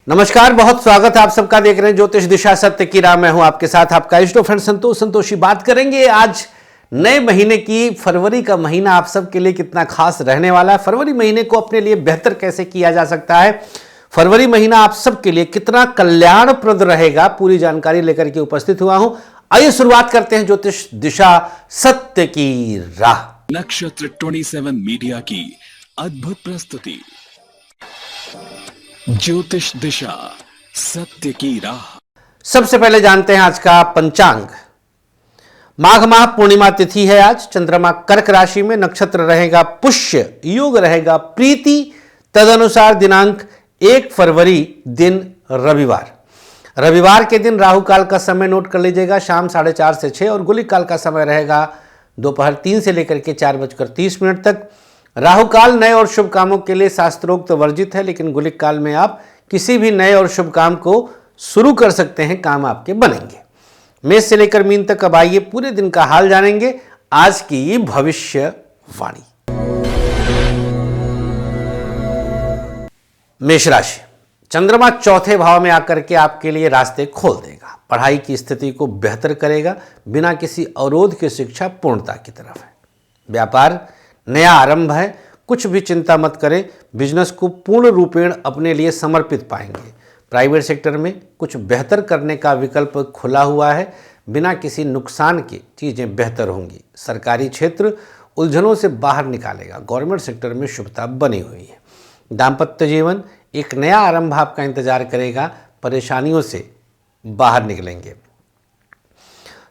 नमस्कार, बहुत स्वागत है आप सबका। देख रहे हैं ज्योतिष दिशा सत्य की राह। मैं हूं आपके साथ आपका इष्ट फ्रेंड संतोषी। बात करेंगे आज नए महीने की। फरवरी का महीना आप सबके लिए कितना खास रहने वाला है, फरवरी महीने को अपने लिए बेहतर कैसे किया जा सकता है, फरवरी महीना आप सबके लिए कितना कल्याणप्रद रहेगा, पूरी जानकारी लेकर के उपस्थित हुआ हूं। आइए शुरुआत करते हैं ज्योतिष दिशा सत्य की राह। नक्षत्र 27 मीडिया की अद्भुत प्रस्तुति ज्योतिष दिशा सत्य की राह। सबसे पहले जानते हैं आज का पंचांग। माघ माह पूर्णिमा तिथि है आज। चंद्रमा कर्क राशि में, नक्षत्र रहेगा पुष्य, योग रहेगा प्रीति। तदनुसार दिनांक 1 फरवरी, दिन रविवार। रविवार के दिन राहु काल का समय नोट कर लीजिएगा, शाम 4:30 से 6, और गुलिक काल का समय रहेगा दोपहर 3 से लेकर के 4:30 तक। राहु काल नए और शुभ कामों के लिए शास्त्रोक्त वर्जित है, लेकिन गुलिक काल में आप किसी भी नए और शुभ काम को शुरू कर सकते हैं, काम आपके बनेंगे। मेष से लेकर मीन तक अब आइए पूरे दिन का हाल जानेंगे, आज की भविष्यवाणी। मेष राशि, चंद्रमा चौथे भाव में आकर के आपके लिए रास्ते खोल देगा, पढ़ाई की स्थिति को बेहतर करेगा, बिना किसी अवरोध की शिक्षा पूर्णता की तरफ है। व्यापार नया आरंभ है, कुछ भी चिंता मत करें, बिजनेस को पूर्ण रूपेण अपने लिए समर्पित पाएंगे। प्राइवेट सेक्टर में कुछ बेहतर करने का विकल्प खुला हुआ है, बिना किसी नुकसान के चीज़ें बेहतर होंगी। सरकारी क्षेत्र उलझनों से बाहर निकालेगा, गवर्नमेंट सेक्टर में शुभता बनी हुई है। दाम्पत्य जीवन एक नया आरंभ आपका इंतजार करेगा, परेशानियों से बाहर निकलेंगे।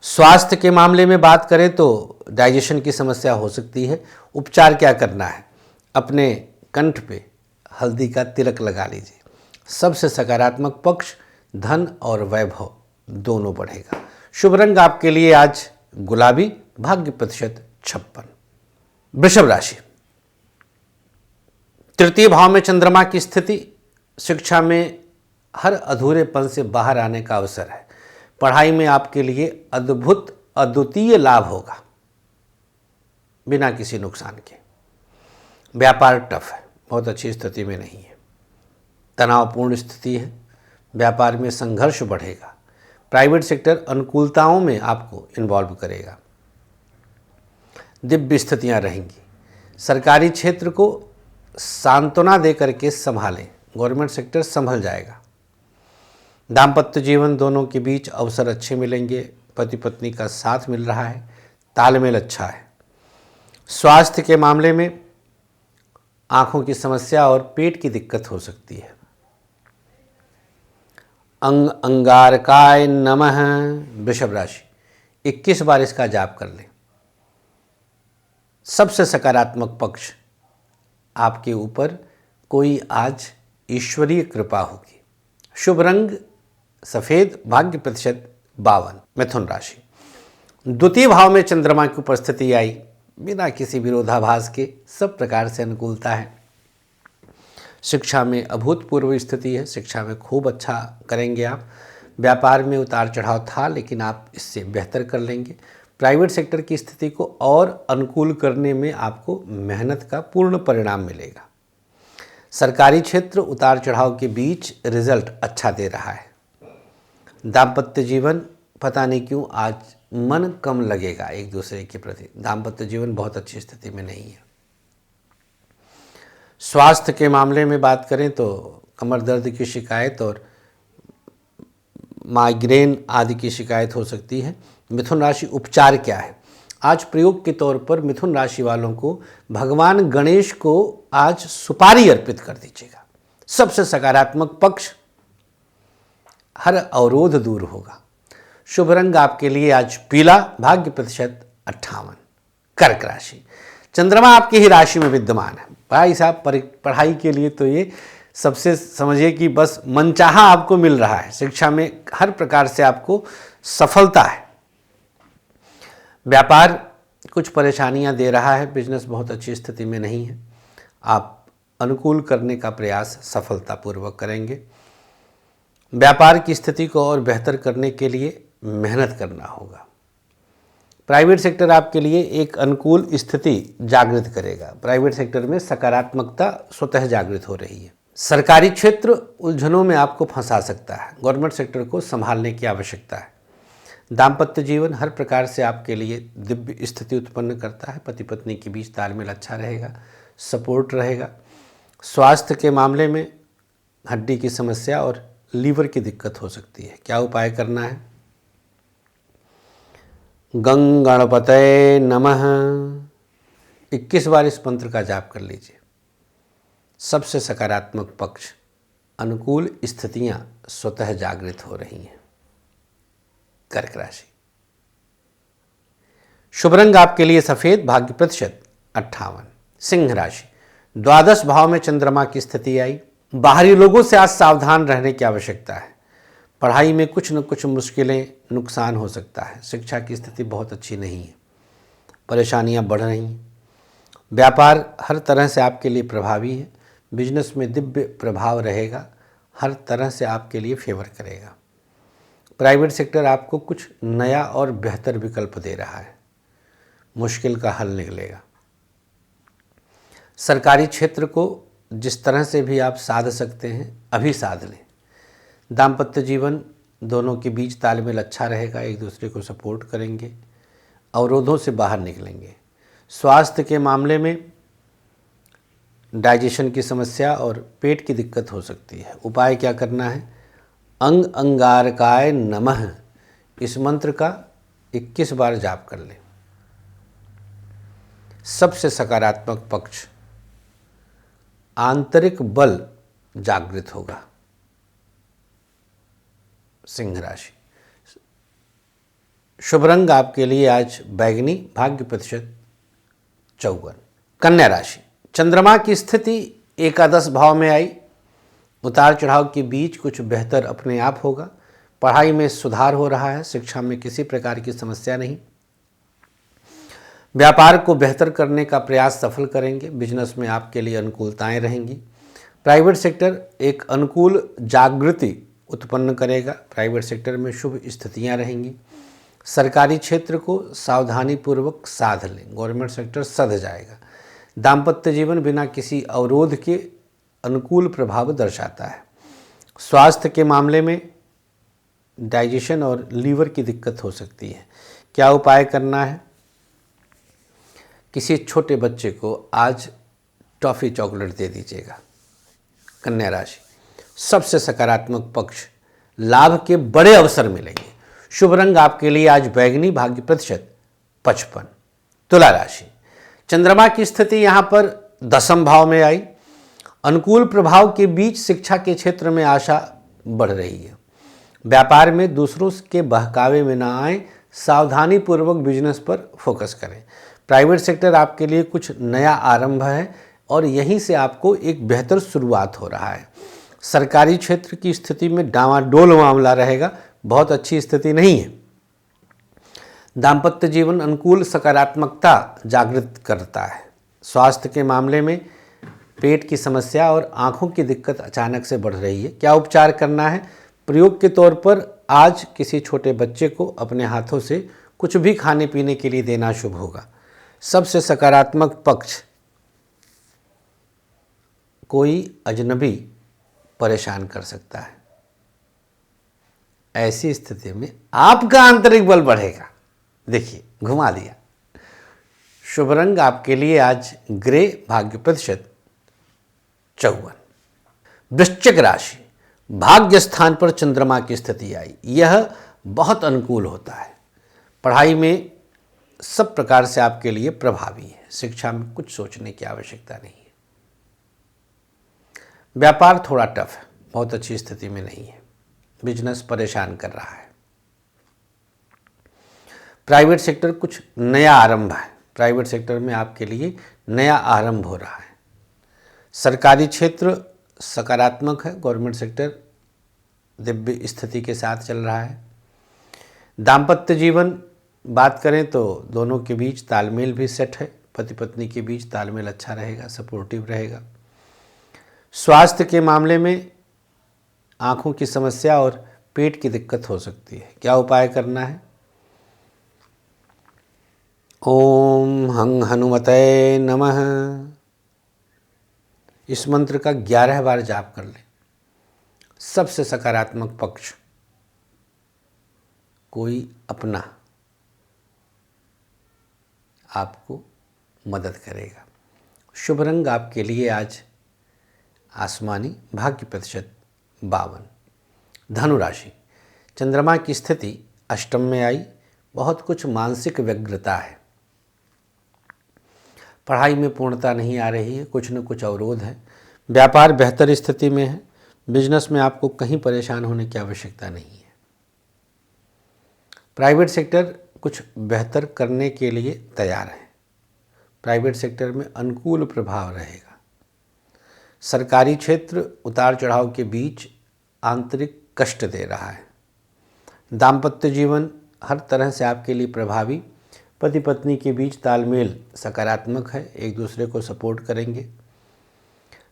स्वास्थ्य के मामले में बात करें तो डाइजेशन की समस्या हो सकती है। उपचार क्या करना है, अपने कंठ पे हल्दी का तिलक लगा लीजिए। सबसे सकारात्मक पक्ष धन और वैभव दोनों बढ़ेगा। शुभ रंग आपके लिए आज गुलाबी, भाग्य प्रतिशत 56। वृषभ राशि, तृतीय भाव में चंद्रमा की स्थिति शिक्षा में हर अधूरेपन से बाहर आने का अवसर है। पढ़ाई में आपके लिए अद्भुत अद्वितीय लाभ होगा, बिना किसी नुकसान के। व्यापार टफ है, बहुत अच्छी स्थिति में नहीं है, तनावपूर्ण स्थिति है। व्यापार में संघर्ष बढ़ेगा। प्राइवेट सेक्टर अनुकूलताओं में आपको इन्वॉल्व करेगा। दिव्य स्थितियां रहेंगी। सरकारी क्षेत्र को सांत्वना दे करके संभालें, गवर्नमेंट सेक्टर संभल जाएगा। दाम्पत्य जीवन दोनों के बीच अवसर अच्छे मिलेंगे, पति पत्नी का साथ मिल रहा है, तालमेल अच्छा है। स्वास्थ्य के मामले में आंखों की समस्या और पेट की दिक्कत हो सकती है। अंगारकाय नमः। वृषभ राशि, 21 बार इसका जाप कर लें। सबसे सकारात्मक पक्ष आपके ऊपर कोई आज ईश्वरीय कृपा होगी। शुभ रंग सफेद, भाग्य प्रतिशत 52। मिथुन राशि, द्वितीय भाव में चंद्रमा की उपस्थिति आई, बिना किसी विरोधाभास के सब प्रकार से अनुकूलता है। शिक्षा में अभूतपूर्व स्थिति है, शिक्षा में खूब अच्छा करेंगे आप। व्यापार में उतार चढ़ाव था, लेकिन आप इससे बेहतर कर लेंगे। प्राइवेट सेक्टर की स्थिति को और अनुकूल करने में आपको मेहनत का पूर्ण परिणाम मिलेगा। सरकारी क्षेत्र उतार चढ़ाव के बीच रिजल्ट अच्छा दे रहा है। दाम्पत्य जीवन पता नहीं क्यों आज मन कम लगेगा एक दूसरे के प्रति। दाम्पत्य जीवन बहुत अच्छी स्थिति में नहीं है। स्वास्थ्य के मामले में बात करें तो कमर दर्द की शिकायत और माइग्रेन आदि की शिकायत हो सकती है। मिथुन राशि, उपचार क्या है? आज प्रयोग के तौर पर मिथुन राशि वालों को भगवान गणेश को आज सुपारी अर्पित कर दीजिएगा। सबसे सकारात्मक पक्ष हर अवरोध दूर होगा। शुभ रंग आपके लिए आज पीला, भाग्य प्रतिशत 58। कर्क राशि, चंद्रमा आपकी ही राशि में विद्यमान है। भाई साहब, पढ़ाई के लिए तो ये सबसे समझिए कि बस मनचाहा आपको मिल रहा है। शिक्षा में हर प्रकार से आपको सफलता है। व्यापार कुछ परेशानियां दे रहा है, बिजनेस बहुत अच्छी स्थिति में नहीं है। आप अनुकूल करने का प्रयास सफलतापूर्वक करेंगे। व्यापार की स्थिति को और बेहतर करने के लिए मेहनत करना होगा। प्राइवेट सेक्टर आपके लिए एक अनुकूल स्थिति जागृत करेगा। प्राइवेट सेक्टर में सकारात्मकता स्वतः जागृत हो रही है। सरकारी क्षेत्र उलझनों में आपको फंसा सकता है, गवर्नमेंट सेक्टर को संभालने की आवश्यकता है। दाम्पत्य जीवन हर प्रकार से आपके लिए दिव्य स्थिति उत्पन्न करता है, पति पत्नी के बीच तालमेल अच्छा रहेगा, सपोर्ट रहेगा। स्वास्थ्य के मामले में हड्डी की समस्या और लीवर की दिक्कत हो सकती है। क्या उपाय करना है? गं गणपतये नमः 21 बार इस मंत्र का जाप कर लीजिए। सबसे सकारात्मक पक्ष, अनुकूल स्थितियां स्वतः जागृत हो रही हैं। कर्क राशि, शुभ रंग आपके लिए सफेद, भाग्य प्रतिशत 58। सिंह राशि, द्वादश भाव में चंद्रमा की स्थिति आई। बाहरी लोगों से आज सावधान रहने की आवश्यकता है। पढ़ाई में कुछ न कुछ मुश्किलें, नुकसान हो सकता है। शिक्षा की स्थिति बहुत अच्छी नहीं है, परेशानियां बढ़ रही हैं। व्यापार हर तरह से आपके लिए प्रभावी है। बिजनेस में दिव्य प्रभाव रहेगा, हर तरह से आपके लिए फेवर करेगा। प्राइवेट सेक्टर आपको कुछ नया और बेहतर विकल्प दे रहा है, मुश्किल का हल निकलेगा। सरकारी क्षेत्र को जिस तरह से भी आप साध सकते हैं अभी साध लें। दाम्पत्य जीवन दोनों के बीच तालमेल अच्छा रहेगा, एक दूसरे को सपोर्ट करेंगे, अवरोधों से बाहर निकलेंगे। स्वास्थ्य के मामले में डाइजेशन की समस्या और पेट की दिक्कत हो सकती है। उपाय क्या करना है? अंग अंगारकाय नमः इस मंत्र का 21 बार जाप कर लें। सबसे सकारात्मक पक्ष, आंतरिक बल जागृत होगा। सिंह राशि, शुभ रंग आपके लिए आज बैगनी, भाग्य प्रतिशत 54। कन्या राशि, चंद्रमा की स्थिति एकादश भाव में आई। उतार चढ़ाव के बीच कुछ बेहतर अपने आप होगा। पढ़ाई में सुधार हो रहा है, शिक्षा में किसी प्रकार की समस्या नहीं। व्यापार को बेहतर करने का प्रयास सफल करेंगे। बिजनेस में आपके लिए अनुकूलताएं रहेंगी। प्राइवेट सेक्टर एक अनुकूल जागृति उत्पन्न करेगा। प्राइवेट सेक्टर में शुभ स्थितियां रहेंगी। सरकारी क्षेत्र को सावधानीपूर्वक साध लें, गवर्नमेंट सेक्टर सध जाएगा। दाम्पत्य जीवन बिना किसी अवरोध के अनुकूल प्रभाव दर्शाता है। स्वास्थ्य के मामले में डाइजेशन और लीवर की दिक्कत हो सकती है। क्या उपाय करना है? किसी छोटे बच्चे को आज टॉफ़ी चॉकलेट दे दीजिएगा। कन्या राशि, सबसे सकारात्मक पक्ष, लाभ के बड़े अवसर मिलेंगे। शुभ रंग आपके लिए आज बैगनी, भाग्य प्रतिशत 55। तुला राशि, चंद्रमा की स्थिति यहाँ पर दशम भाव में आई। अनुकूल प्रभाव के बीच शिक्षा के क्षेत्र में आशा बढ़ रही है। व्यापार में दूसरों के बहकावे में ना आए, सावधानीपूर्वक बिजनेस पर फोकस करें। प्राइवेट सेक्टर आपके लिए कुछ नया आरंभ है और यहीं से आपको एक बेहतर शुरुआत हो रहा है। सरकारी क्षेत्र की स्थिति में डामाडोल मामला रहेगा, बहुत अच्छी स्थिति नहीं है। दाम्पत्य जीवन अनुकूल सकारात्मकता जागृत करता है। स्वास्थ्य के मामले में पेट की समस्या और आंखों की दिक्कत अचानक से बढ़ रही है। क्या उपचार करना है? प्रयोग के तौर पर आज किसी छोटे बच्चे को अपने हाथों से कुछ भी खाने पीने के लिए देना शुभ होगा। सबसे सकारात्मक पक्ष, कोई अजनबी परेशान कर सकता है। ऐसी स्थिति में आपका आंतरिक बल बढ़ेगा। देखिए, घुमा दिया। शुभ रंग आपके लिए आज ग्रे, भाग्य प्रतिशत 54। वृश्चिक राशि, भाग्य स्थान पर चंद्रमा की स्थिति आई। यह बहुत अनुकूल होता है। पढ़ाई में सब प्रकार से आपके लिए प्रभावी है। शिक्षा में कुछ सोचने की आवश्यकता नहीं है। व्यापार थोड़ा टफ है, बहुत अच्छी स्थिति में नहीं है। बिजनेस परेशान कर रहा है। प्राइवेट सेक्टर कुछ नया आरंभ है। प्राइवेट सेक्टर में आपके लिए नया आरंभ हो रहा है। सरकारी क्षेत्र सकारात्मक है। गवर्नमेंट सेक्टर दिव्य स्थिति के साथ चल रहा है। दाम्पत्य जीवन बात करें तो दोनों के बीच तालमेल भी सेट है। पति पत्नी के बीच तालमेल अच्छा रहेगा, सपोर्टिव रहेगा। स्वास्थ्य के मामले में आँखों की समस्या और पेट की दिक्कत हो सकती है। क्या उपाय करना है? ओम हं हनुमते नमः इस मंत्र का 11 बार जाप कर लें। सबसे सकारात्मक पक्ष कोई अपना आपको मदद करेगा। शुभ रंग आपके लिए आज आसमानी, भाग्य प्रतिशत 52। धनु राशि, चंद्रमा की स्थिति अष्टम में आई, बहुत कुछ मानसिक व्यग्रता है। पढ़ाई में पूर्णता नहीं आ रही है, कुछ न कुछ अवरोध है। व्यापार बेहतर स्थिति में है। बिजनेस में आपको कहीं परेशान होने की आवश्यकता नहीं है। प्राइवेट सेक्टर कुछ बेहतर करने के लिए तैयार है। प्राइवेट सेक्टर में अनुकूल प्रभाव रहेगा। सरकारी क्षेत्र उतार चढ़ाव के बीच आंतरिक कष्ट दे रहा है। दाम्पत्य जीवन हर तरह से आपके लिए प्रभावी। पति पत्नी के बीच तालमेल सकारात्मक है, एक दूसरे को सपोर्ट करेंगे।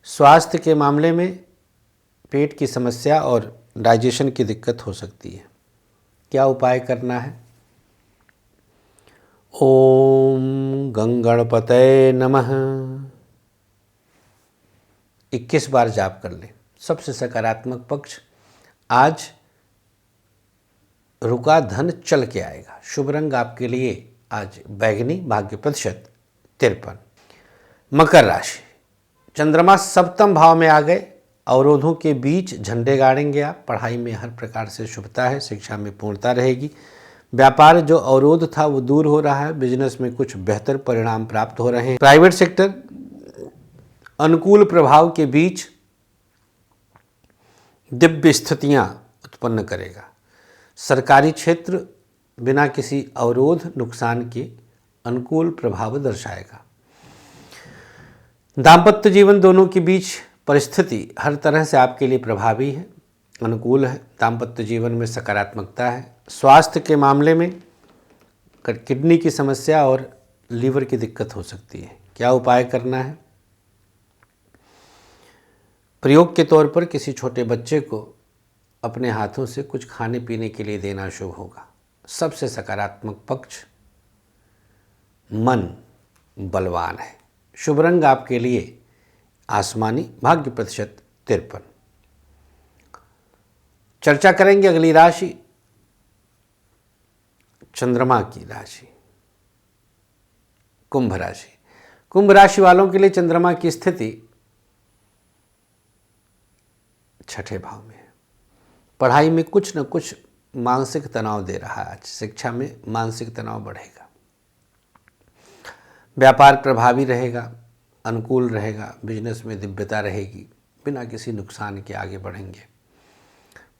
स्वास्थ्य के मामले में पेट की समस्या और डाइजेशन की दिक्कत हो सकती है। क्या उपाय करना है? ओम गंगणपतये नमः 21 बार जाप कर लें। सबसे सकारात्मक पक्ष आज रुका धन चल के आएगा। शुभ रंग आपके लिए आज बैगनी, भाग्य प्रतिशत 53। मकर राशि, चंद्रमा सप्तम भाव में आ गए। अवरोधों के बीच झंडे गाड़ेंगे आप। पढ़ाई में हर प्रकार से शुभता है। शिक्षा में पूर्णता रहेगी। व्यापार जो अवरोध था वो दूर हो रहा है। बिजनेस में कुछ बेहतर परिणाम प्राप्त हो रहे हैं। प्राइवेट सेक्टर अनुकूल प्रभाव के बीच दिव्य स्थितियां उत्पन्न करेगा। सरकारी क्षेत्र बिना किसी अवरोध नुकसान के अनुकूल प्रभाव दर्शाएगा। दाम्पत्य जीवन दोनों के बीच परिस्थिति हर तरह से आपके लिए प्रभावी है, अनुकूल है। दाम्पत्य जीवन में सकारात्मकता है। स्वास्थ्य के मामले में किडनी की समस्या और लीवर की दिक्कत हो सकती है। क्या उपाय करना है? प्रयोग के तौर पर किसी छोटे बच्चे को अपने हाथों से कुछ खाने पीने के लिए देना शुभ होगा। सबसे सकारात्मक पक्ष मन बलवान है। शुभ रंग आपके लिए आसमानी, भाग्य प्रतिशत 53। चर्चा करेंगे अगली राशि, चंद्रमा की राशि कुंभ राशि। कुंभ राशि वालों के लिए चंद्रमा की स्थिति छठे भाव में है। पढ़ाई में कुछ न कुछ मानसिक तनाव दे रहा है। आज शिक्षा में मानसिक तनाव बढ़ेगा। व्यापार प्रभावी रहेगा, अनुकूल रहेगा। बिजनेस में दिव्यता रहेगी। बिना किसी नुकसान के आगे बढ़ेंगे।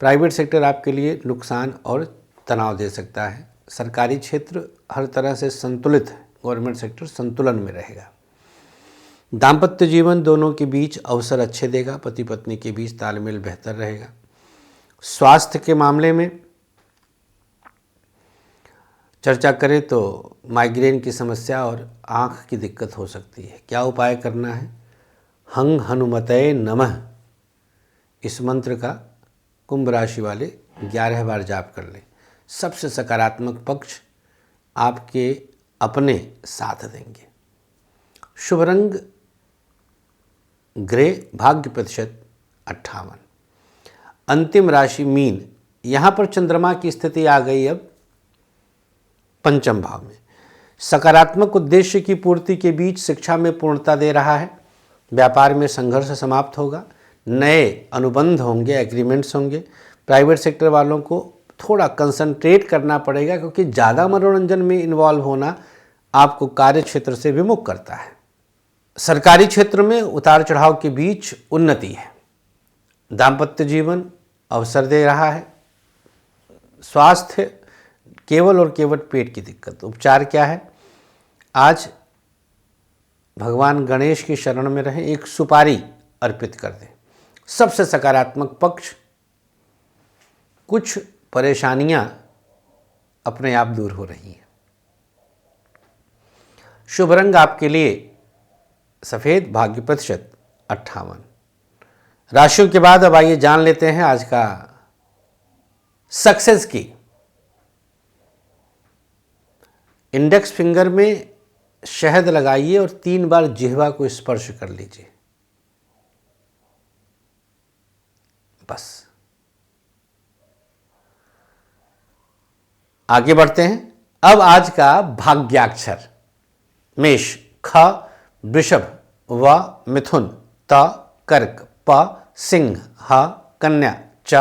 प्राइवेट सेक्टर आपके लिए नुकसान और तनाव दे सकता है। सरकारी क्षेत्र हर तरह से संतुलित है। गवर्नमेंट सेक्टर संतुलन में रहेगा। दाम्पत्य जीवन दोनों के बीच अवसर अच्छे देगा। पति पत्नी के बीच तालमेल बेहतर रहेगा। स्वास्थ्य के मामले में चर्चा करें तो माइग्रेन की समस्या और आँख की दिक्कत हो सकती है। क्या उपाय करना है? हंग हनुमतये नमः इस मंत्र का कुंभ राशि वाले 11 बार जाप कर लें। सबसे सकारात्मक पक्ष आपके अपने साथ देंगे। शुभ रंग ग्रे, भाग्य प्रतिशत 58। अंतिम राशि मीन। यहाँ पर चंद्रमा की स्थिति आ गई अब पंचम भाव में। सकारात्मक उद्देश्य की पूर्ति के बीच शिक्षा में पूर्णता दे रहा है। व्यापार में संघर्ष समाप्त होगा। नए अनुबंध होंगे, एग्रीमेंट्स होंगे। प्राइवेट सेक्टर वालों को थोड़ा कंसंट्रेट करना पड़ेगा क्योंकि ज़्यादा मनोरंजन में इन्वॉल्व होना आपको कार्य क्षेत्र से विमुख करता है। सरकारी क्षेत्र में उतार चढ़ाव के बीच उन्नति है। दाम्पत्य जीवन अवसर दे रहा है। स्वास्थ्य केवल और केवल पेट की दिक्कत। उपचार क्या है? आज भगवान गणेश की शरण में रहें, एक सुपारी अर्पित कर दें। सबसे सकारात्मक पक्ष कुछ परेशानियां अपने आप दूर हो रही हैं। शुभ रंग आपके लिए सफ़ेद, भाग्य प्रतिशत 58। राशियों के बाद अब आइए जान लेते हैं आज का सक्सेस की। इंडेक्स फिंगर में शहद लगाइए और 3 बार जिह्वा को स्पर्श कर लीजिए। बस। आगे बढ़ते हैं। अब आज का भाग्याक्षर। मेष ख, वृषभ व, मिथुन त, कर्क प, सिंह ह, कन्या च,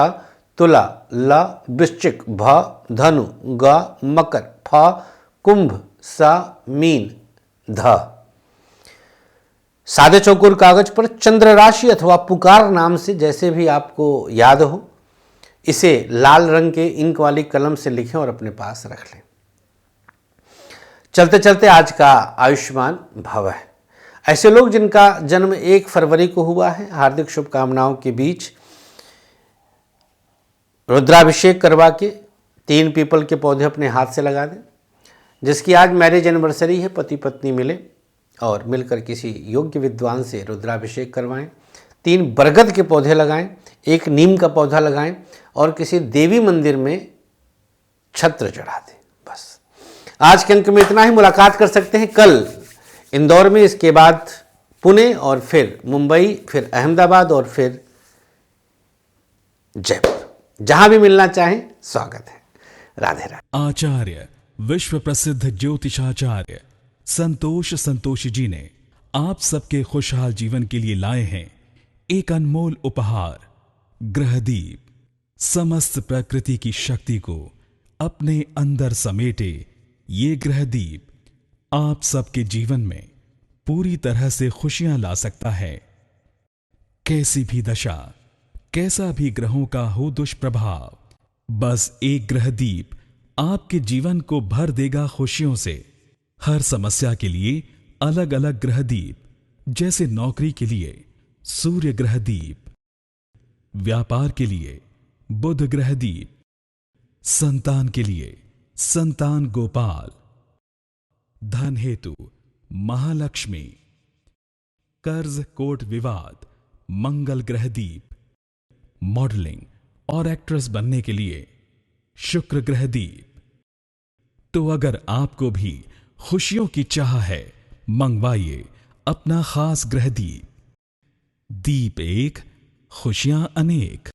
तुला ल, वृश्चिक भ, धनु ग, मकर फ, कुंभ स, मीन ध। सादे चौकोर कागज पर चंद्र राशि अथवा पुकार नाम से जैसे भी आपको याद हो, इसे लाल रंग के इंक वाली कलम से लिखें और अपने पास रख लें। चलते चलते आज का आयुष्मान भव है। ऐसे लोग जिनका जन्म 1 फरवरी को हुआ है, हार्दिक शुभकामनाओं के बीच रुद्राभिषेक करवा के 3 पीपल के पौधे अपने हाथ से लगा दें। जिसकी आज मैरिज एनिवर्सरी है, पति पत्नी मिले और मिलकर किसी योग्य विद्वान से रुद्राभिषेक करवाएं। 3 बरगद के पौधे लगाएं, 1 नीम का पौधा लगाएं और किसी देवी मंदिर में छत्र चढ़ा दें। बस आज के अंक में इतना ही। मुलाकात कर सकते हैं कल इंदौर में, इसके बाद पुणे और फिर मुंबई, फिर अहमदाबाद और फिर जयपुर। जहां भी मिलना चाहें स्वागत है। राधे राधे। आचार्य विश्व प्रसिद्ध ज्योतिषाचार्य संतोष संतोषी जी ने आप सबके खुशहाल जीवन के लिए लाए हैं एक अनमोल उपहार, ग्रहदीप। समस्त प्रकृति की शक्ति को अपने अंदर समेटे ये ग्रहदीप आप सबके जीवन में पूरी तरह से खुशियां ला सकता है। कैसी भी दशा, कैसा भी ग्रहों का हो दुष्प्रभाव, बस एक ग्रहदीप आपके जीवन को भर देगा खुशियों से। हर समस्या के लिए अलग अलग ग्रहदीप, जैसे नौकरी के लिए सूर्य ग्रहदीप, व्यापार के लिए बुध ग्रहदीप, संतान के लिए संतान गोपाल, धन हेतु महालक्ष्मी, कर्ज कोर्ट विवाद मंगल ग्रहदीप, मॉडलिंग और एक्ट्रेस बनने के लिए शुक्र ग्रहदीप। तो अगर आपको भी खुशियों की चाह है, मंगवाइए अपना खास ग्रहदीप। दीप एक, खुशियां अनेक।